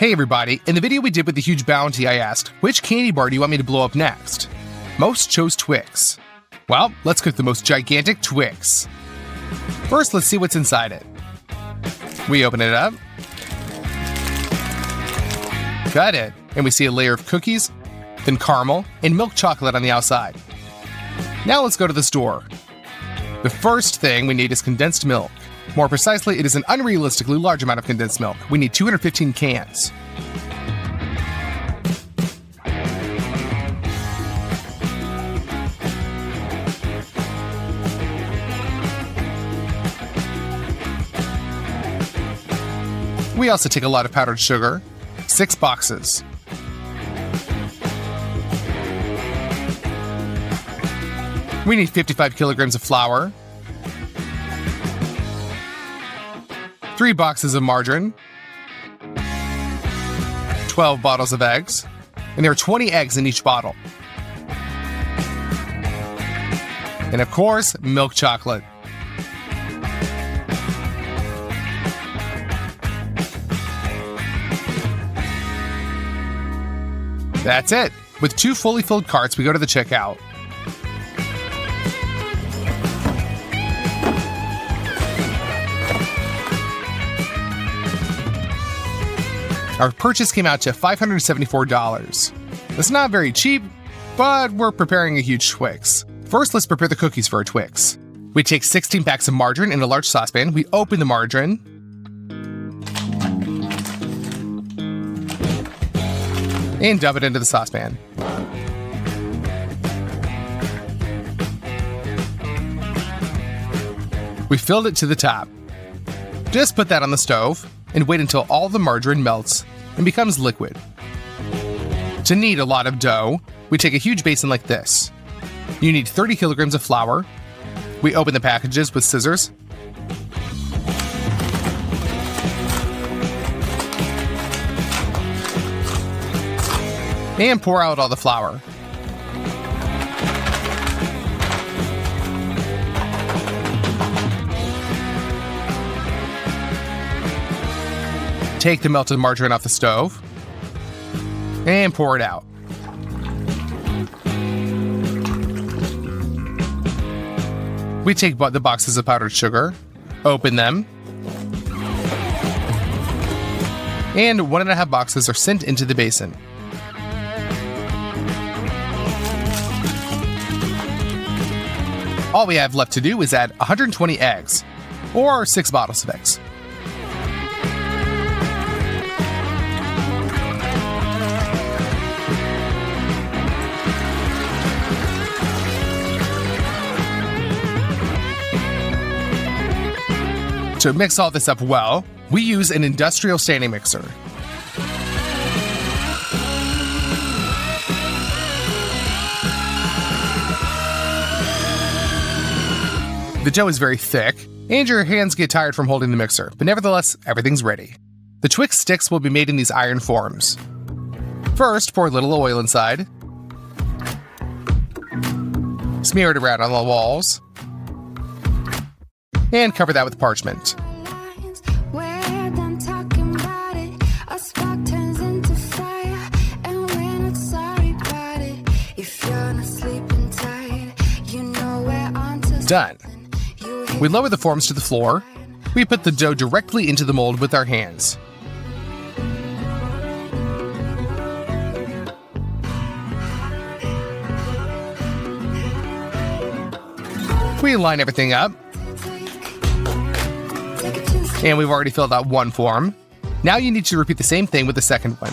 Hey everybody, in the video we did with the huge bounty I asked, which candy bar do you want me to blow up next? Most chose Twix. Well, let's cook the most gigantic Twix. First, let's see what's inside it. We open it up. Cut it, and we see a layer of cookies, then caramel, and milk chocolate on the outside. Now let's go to the store. The first thing we need is condensed milk. More precisely, it is an unrealistically large amount of condensed milk. We need 215 cans. We also take a lot of powdered sugar, 6 boxes. We need 55 kilograms of flour, 3 boxes of margarine, 12 bottles of eggs, and there are 20 eggs in each bottle. And of course, milk chocolate. That's it. With 2 fully filled carts, we go to the checkout. Our purchase came out to $574. It's not very cheap, but we're preparing a huge Twix. First, let's prepare the cookies for our Twix. We take 16 packs of margarine in a large saucepan. We open the margarine. And dump it into the saucepan. We filled it to the top. Just put that on the stove and wait until all the margarine melts and becomes liquid. To knead a lot of dough, we take a huge basin like this. You need 30 kilograms of flour. We open the packages with scissors. And pour out all the flour. Take the melted margarine off the stove and pour it out. We take the boxes of powdered sugar, open them, and 1.5 boxes are sent into the basin. All we have left to do is add 120 eggs, or 6 bottles of eggs. To mix all this up well, we use an industrial standing mixer. The dough is very thick, and your hands get tired from holding the mixer, but nevertheless, everything's ready. The Twix sticks will be made in these iron forms. First, pour a little oil inside. Smear it around on the walls. And cover that with parchment. Done. We lower the forms to the floor. We put the dough directly into the mold with our hands. We line everything up. And we've already filled out one form. Now you need to repeat the same thing with the second one.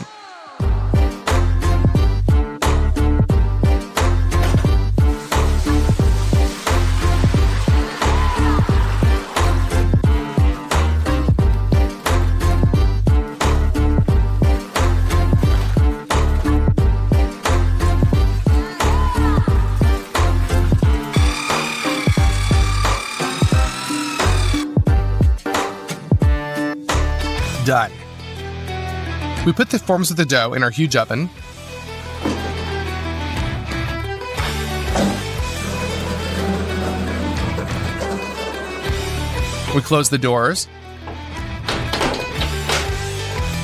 Done. We put the forms of the dough in our huge oven. We close the doors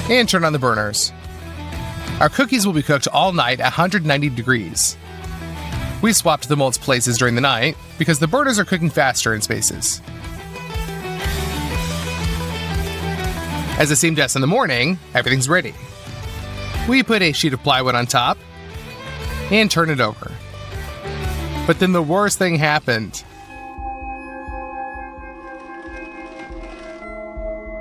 And turn on the burners. Our cookies will be cooked all night at 190 degrees. We swapped the molds places during the night because the burners are cooking faster in spaces. As it seemed to us in the morning, everything's ready. We put a sheet of plywood on top and turn it over. But then the worst thing happened.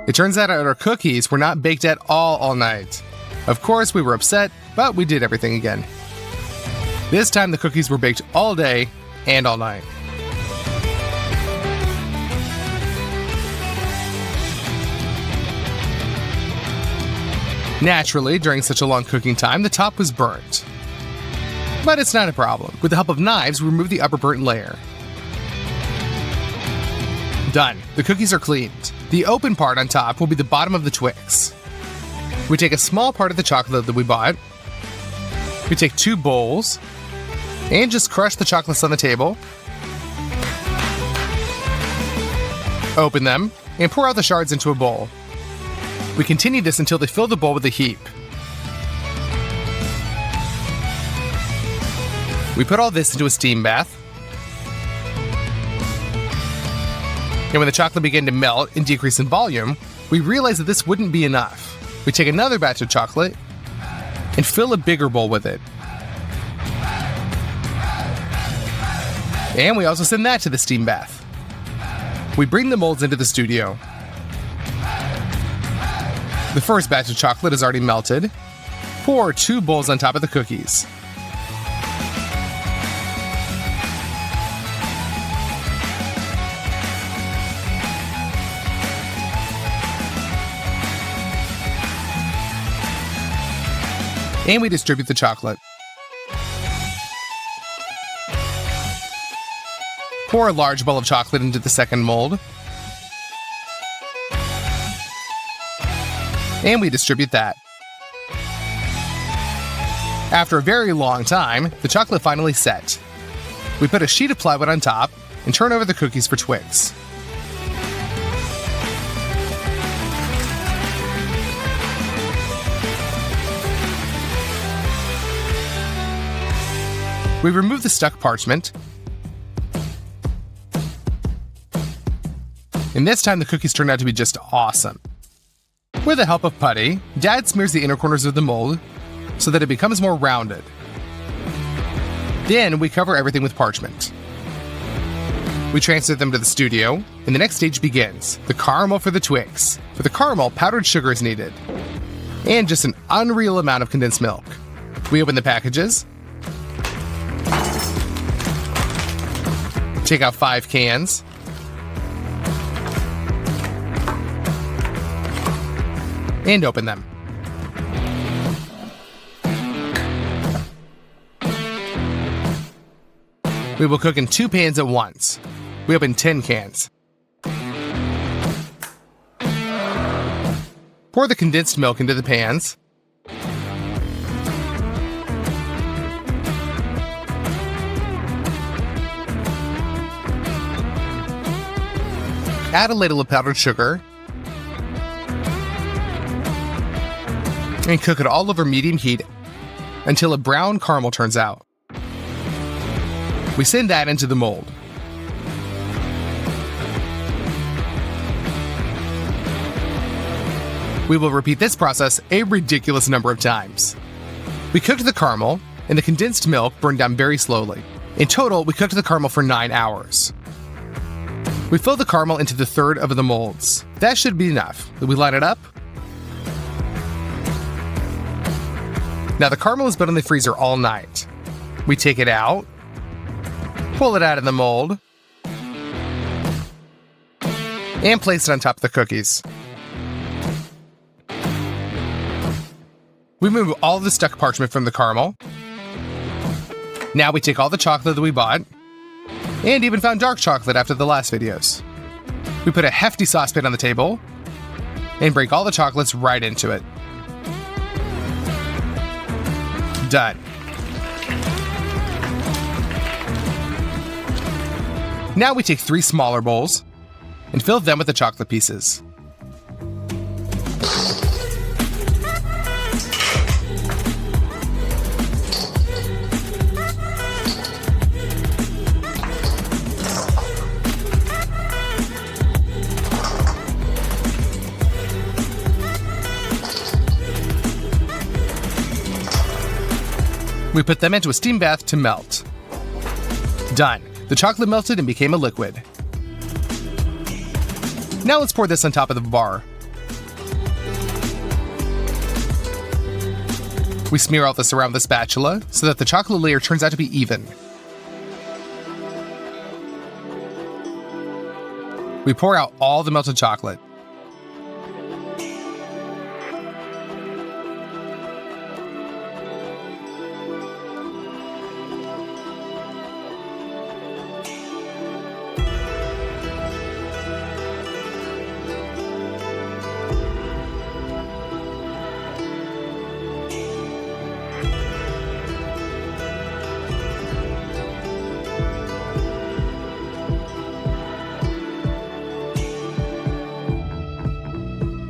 It turns out our cookies were not baked at all night. Of course, we were upset, but we did everything again. This time the cookies were baked all day and all night. Naturally, during such a long cooking time, the top was burnt. But it's not a problem. With the help of knives, we remove the upper burnt layer. Done. The cookies are cleaned. The open part on top will be the bottom of the Twix. We take a small part of the chocolate that we bought. We take 2 bowls and just crush the chocolates on the table. Open them and pour out the shards into a bowl. We continue this until they fill the bowl with a heap. We put all this into a steam bath. And when the chocolate began to melt and decrease in volume, we realized that this wouldn't be enough. We take another batch of chocolate and fill a bigger bowl with it. And we also send that to the steam bath. We bring the molds into the studio. The first batch of chocolate is already melted. Pour 2 bowls on top of the cookies. And we distribute the chocolate. Pour a large bowl of chocolate into the second mold. And we distribute that. After a very long time, the chocolate finally set. We put a sheet of plywood on top and turn over the cookies for Twix. We remove the stuck parchment. And this time the cookies turned out to be just awesome. With the help of putty, Dad smears the inner corners of the mold so that it becomes more rounded. Then we cover everything with parchment. We transfer them to the studio, and the next stage begins, the caramel for the Twix. For the caramel, powdered sugar is needed, and just an unreal amount of condensed milk. We open the packages, take out 5 cans, and open them. We will cook in 2 pans at once. We open 10 cans. Pour the condensed milk into the pans. Add a ladle of powdered sugar. And cook it all over medium heat until a brown caramel turns out. We send that into the mold. We will repeat this process a ridiculous number of times. We cooked the caramel, and the condensed milk burned down very slowly. In total, we cooked the caramel for 9 hours. We fill the caramel into the third of the molds. That should be enough. We line it up. Now the caramel has been in the freezer all night. We take it out, pull it out of the mold, and place it on top of the cookies. We remove all the stuck parchment from the caramel. Now we take all the chocolate that we bought, and even found dark chocolate after the last videos. We put a hefty saucepan on the table, and break all the chocolates right into it. Done. Now we take 3 smaller bowls and fill them with the chocolate pieces. We put them into a steam bath to melt. Done. The chocolate melted and became a liquid. Now let's pour this on top of the bar. We smear all this around the spatula so that the chocolate layer turns out to be even. We pour out all the melted chocolate.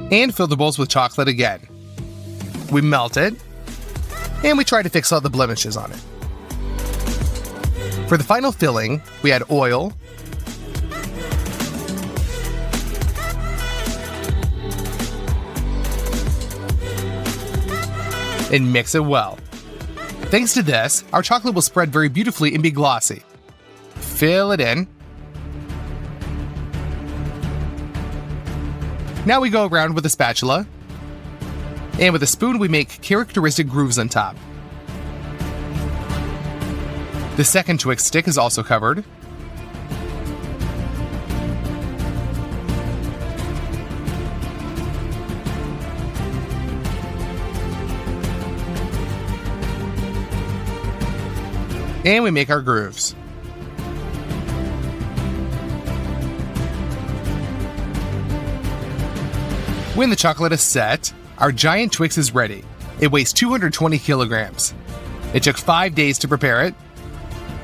And fill the bowls with chocolate again. We melt it, and we try to fix all the blemishes on it. For the final filling, we add oil, and mix it well. Thanks to this, our chocolate will spread very beautifully and be glossy. Fill it in. Now we go around with a spatula, and with a spoon we make characteristic grooves on top. The second Twix stick is also covered. And we make our grooves. When the chocolate is set, our giant Twix is ready. It weighs 220 kilograms. It took 5 days to prepare it,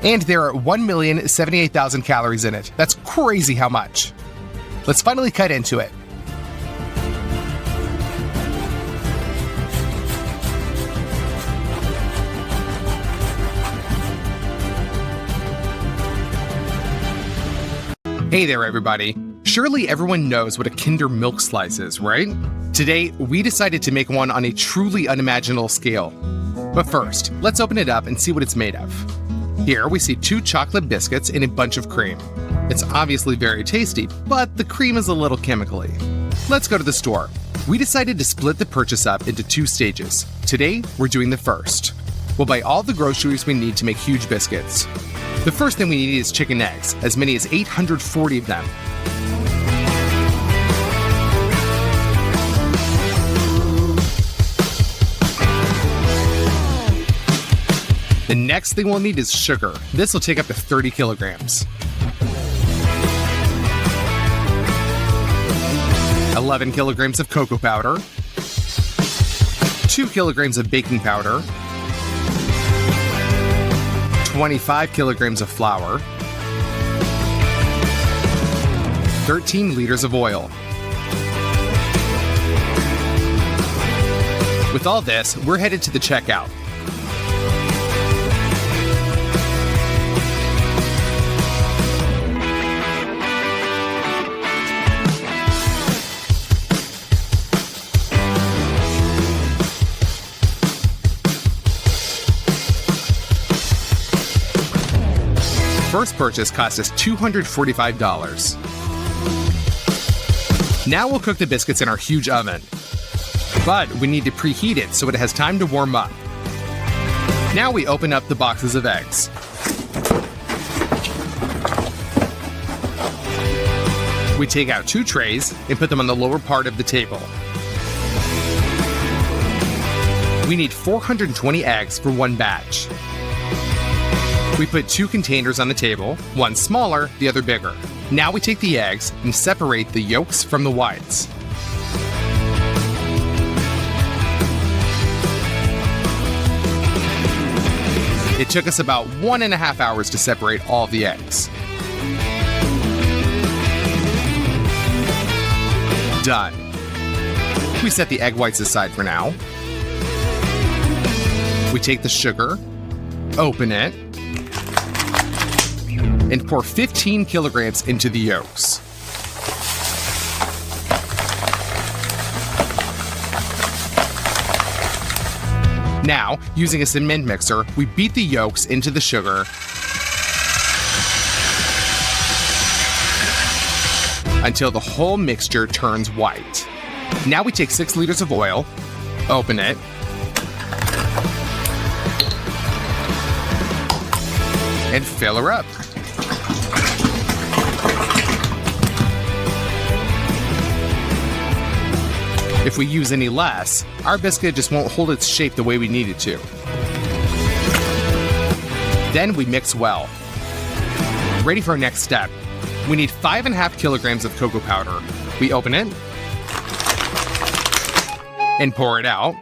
and there are 1,078,000 calories in it. That's crazy how much. Let's finally cut into it. Hey there, everybody. Surely everyone knows what a Kinder Milk Slice is, right? Today, we decided to make one on a truly unimaginable scale. But first, let's open it up and see what it's made of. Here, we see 2 chocolate biscuits and a bunch of cream. It's obviously very tasty, but the cream is a little chemically. Let's go to the store. We decided to split the purchase up into 2 stages. Today, we're doing the first. We'll buy all the groceries we need to make huge biscuits. The first thing we need is chicken eggs, as many as 840 of them. The next thing we'll need is sugar. This will take up to 30 kilograms. 11 kilograms of cocoa powder. 2 kilograms of baking powder. 25 kilograms of flour. 13 liters of oil. With all this, we're headed to the checkout. First purchase cost us $245. Now we'll cook the biscuits in our huge oven. But we need to preheat it so it has time to warm up. Now we open up the boxes of eggs. We take out 2 trays and put them on the lower part of the table. We need 420 eggs for 1 batch. We put 2 containers on the table, one smaller, the other bigger. Now we take the eggs and separate the yolks from the whites. It took us about 1.5 hours to separate all the eggs. Done. We set the egg whites aside for now. We take the sugar, open it, and pour 15 kilograms into the yolks. Now, using a cement mixer, we beat the yolks into the sugar until the whole mixture turns white. Now we take 6 liters of oil, open it, and fill her up. If we use any less, our biscuit just won't hold its shape the way we need it to. Then we mix well. Ready for our next step. We need 5.5 kilograms of cocoa powder. We open it and pour it out.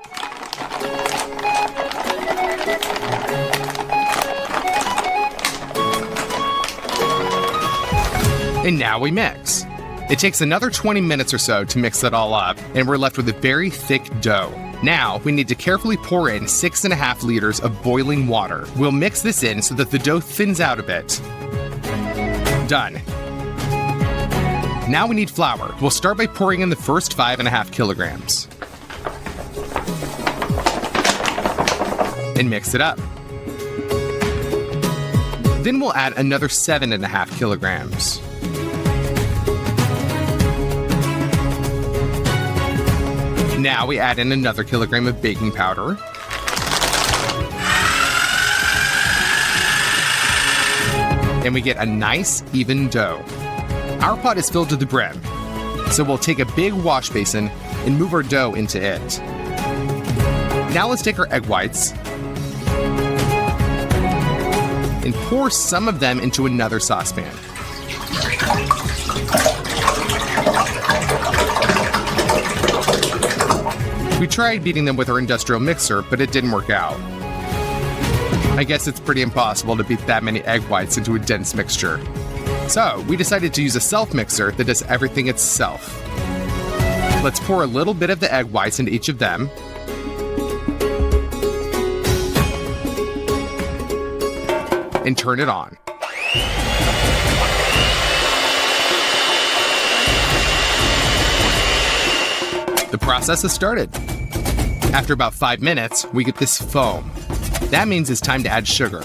And now we mix. It takes another 20 minutes or so to mix it all up, and we're left with a very thick dough. Now, we need to carefully pour in 6.5 liters of boiling water. We'll mix this in so that the dough thins out a bit. Done. Now we need flour. We'll start by pouring in the first 5.5 kilograms. And mix it up. Then we'll add another 7.5 kilograms. Now we add in another kilogram of baking powder. And we get a nice, even dough. Our pot is filled to the brim, so we'll take a big wash basin and move our dough into it. Now let's take our egg whites and pour some of them into another saucepan. We tried beating them with our industrial mixer, but it didn't work out. I guess it's pretty impossible to beat that many egg whites into a dense mixture. So we decided to use a self-mixer that does everything itself. Let's pour a little bit of the egg whites into each of them. And turn it on. The process has started. After about 5 minutes, we get this foam. That means it's time to add sugar.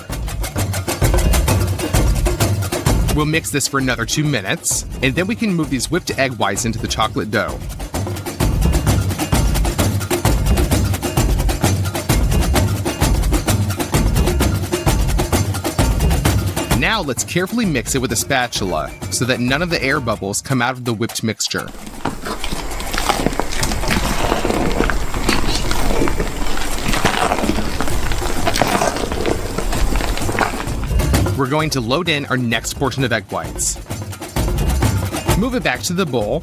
We'll mix this for another 2 minutes, and then we can move these whipped egg whites into the chocolate dough. Now let's carefully mix it with a spatula so that none of the air bubbles come out of the whipped mixture. We're going to load in our next portion of egg whites. Move it back to the bowl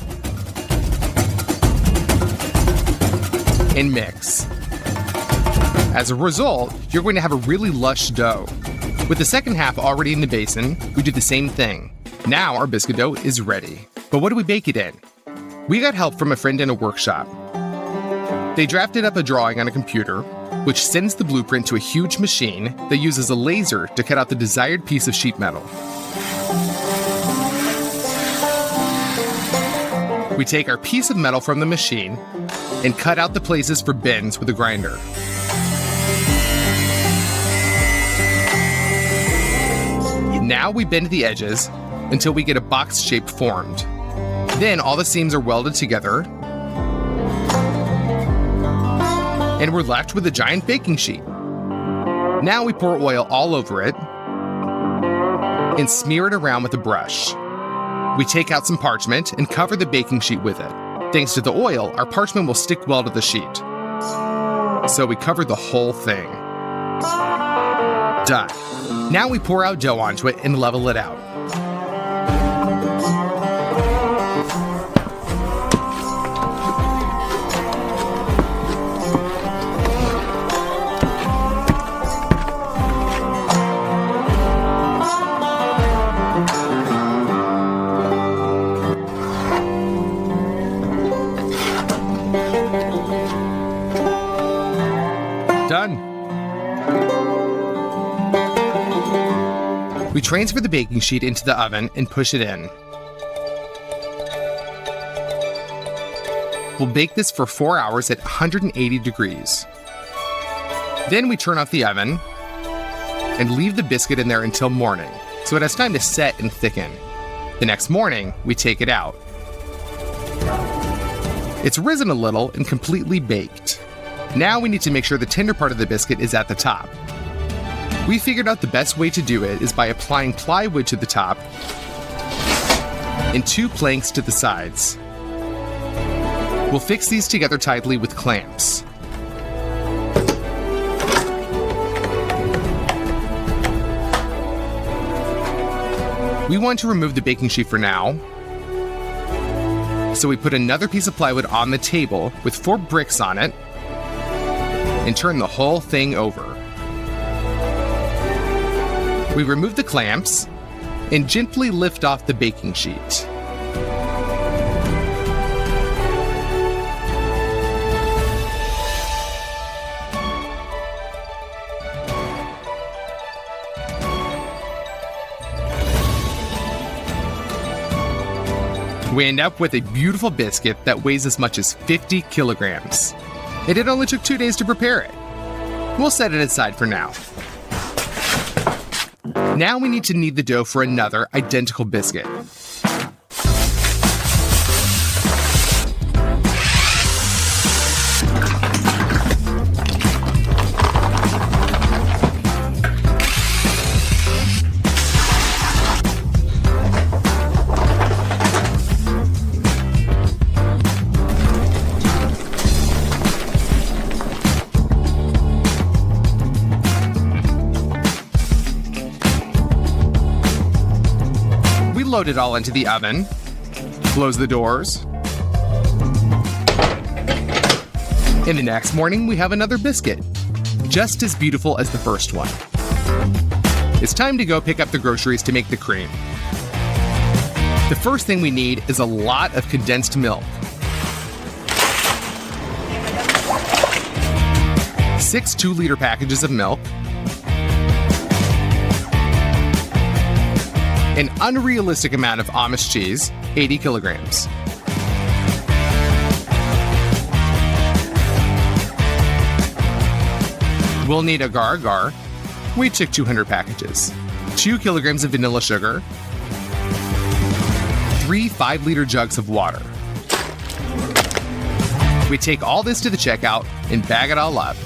and mix. As a result, you're going to have a really lush dough. With the second half already in the basin, we do the same thing. Now our biscuit dough is ready. But what do we bake it in? We got help from a friend in a workshop. They drafted up a drawing on a computer, which sends the blueprint to a huge machine that uses a laser to cut out the desired piece of sheet metal. We take our piece of metal from the machine and cut out the places for bends with a grinder. Now we bend the edges until we get a box shape formed. Then all the seams are welded together, and we're left with a giant baking sheet. Now we pour oil all over it and smear it around with a brush. We take out some parchment and cover the baking sheet with it. Thanks to the oil, our parchment will stick well to the sheet. So we cover the whole thing. Done. Now we pour out dough onto it and level it out. Done. We transfer the baking sheet into the oven and push it in. We'll bake this for 4 hours at 180 degrees. Then we turn off the oven and leave the biscuit in there until morning, so it has time to set and thicken. The next morning, we take it out. It's risen a little and completely baked. Now we need to make sure the tender part of the biscuit is at the top. We figured out the best way to do it is by applying plywood to the top and 2 planks to the sides. We'll fix these together tightly with clamps. We want to remove the baking sheet for now, so we put another piece of plywood on the table with 4 bricks on it and turn the whole thing over. We remove the clamps and gently lift off the baking sheet. We end up with a beautiful biscuit that weighs as much as 50 kilograms. And it only took 2 days to prepare it. We'll set it aside for now. Now we need to knead the dough for another identical biscuit. Load it all into the oven, close the doors, and the next morning we have another biscuit, just as beautiful as the first one. It's time to go pick up the groceries to make the cream. The first thing we need is a lot of condensed milk. 6 2-liter packages of milk, an unrealistic amount of Amish cheese, 80 kilograms. We'll need agar-agar. We took 200 packages. 2 kilograms of vanilla sugar. 3 5-liter jugs of water. We take all this to the checkout and bag it all up.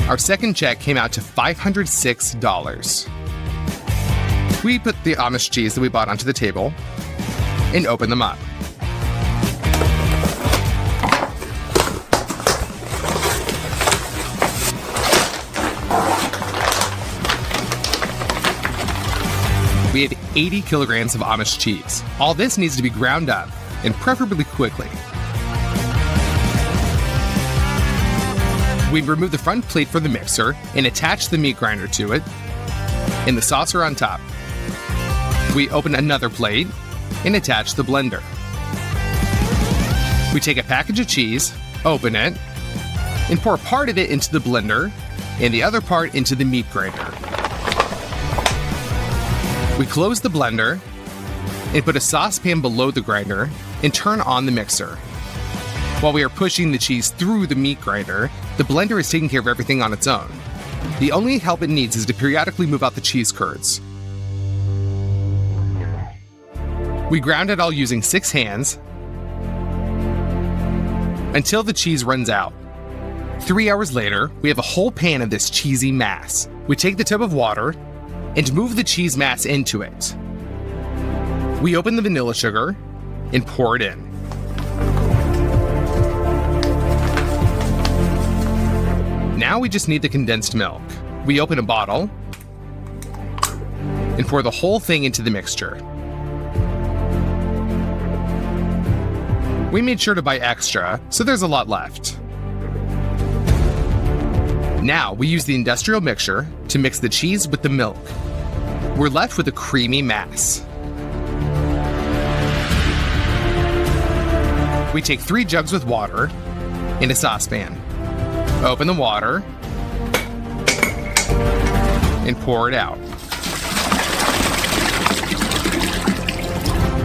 Our second check came out to $506. We put the Amish cheese that we bought onto the table and open them up. We had 80 kilograms of Amish cheese. All this needs to be ground up, and preferably quickly. We remove the front plate from the mixer and attach the meat grinder to it and the saucer on top. We open another plate and attach the blender. We take a package of cheese, open it, and pour part of it into the blender and the other part into the meat grinder. We close the blender and put a saucepan below the grinder and turn on the mixer. While we are pushing the cheese through the meat grinder, the blender is taking care of everything on its own. The only help it needs is to periodically move out the cheese curds. We ground it all using 6 hands until the cheese runs out. 3 hours later, we have a whole pan of this cheesy mass. We take the tub of water and move the cheese mass into it. We open the vanilla sugar and pour it in. Now we just need the condensed milk. We open a bottle and pour the whole thing into the mixture. We made sure to buy extra, so there's a lot left. Now we use the industrial mixer to mix the cheese with the milk. We're left with a creamy mass. We take 3 jugs with water in a saucepan. Open the water and pour it out.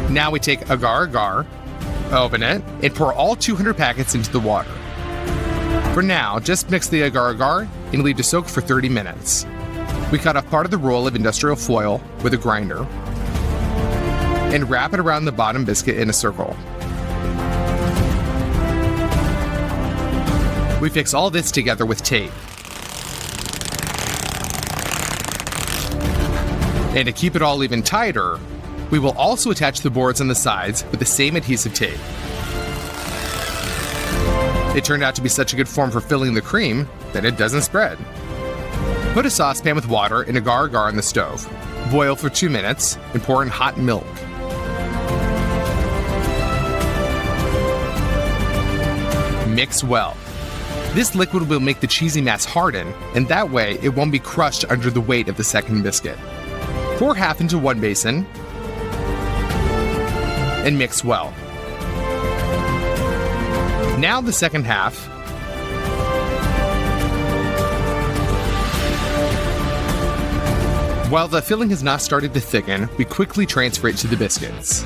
Now we take agar-agar Open it and pour all 200 packets into the water. For now, just mix the agar-agar and leave to soak for 30 minutes. We cut off part of the roll of industrial foil with a grinder and wrap it around the bottom biscuit in a circle. We fix all this together with tape. And to keep it all even tighter, we will also attach the boards on the sides with the same adhesive tape. It turned out to be such a good form for filling the cream that it doesn't spread. Put a saucepan with water and agar-agar on the stove. Boil for 2 minutes and pour in hot milk. Mix well. This liquid will make the cheesy mass harden, and that way it won't be crushed under the weight of the second biscuit. Pour half into one basin and mix well. Now the second half. While the filling has not started to thicken, we quickly transfer it to the biscuits.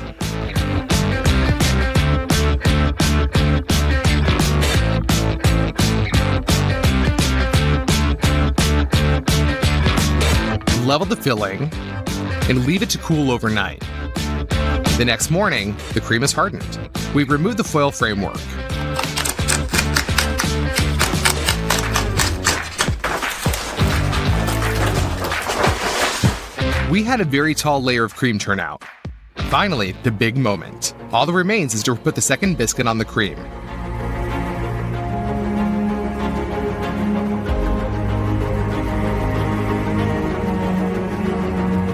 Level the filling and leave it to cool overnight. The next morning, the cream is hardened. We remove the foil framework. We had a very tall layer of cream turn out. Finally, the big moment. All that remains is to put the second biscuit on the cream.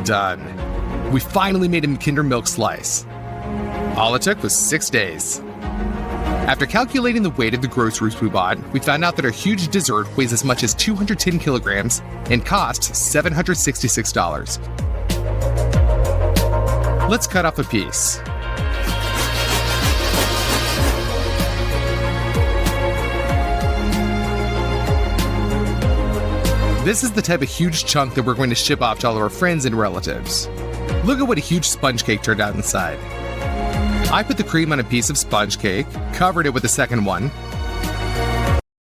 Done. We finally made a Kinder Milk slice. All it took was 6 days. After calculating the weight of the groceries we bought, we found out that our huge dessert weighs as much as 210 kilograms and costs $766. Let's cut off a piece. This is the type of huge chunk that we're going to ship off to all of our friends and relatives. Look at what a huge sponge cake turned out inside. I put the cream on a piece of sponge cake, covered it with the second one,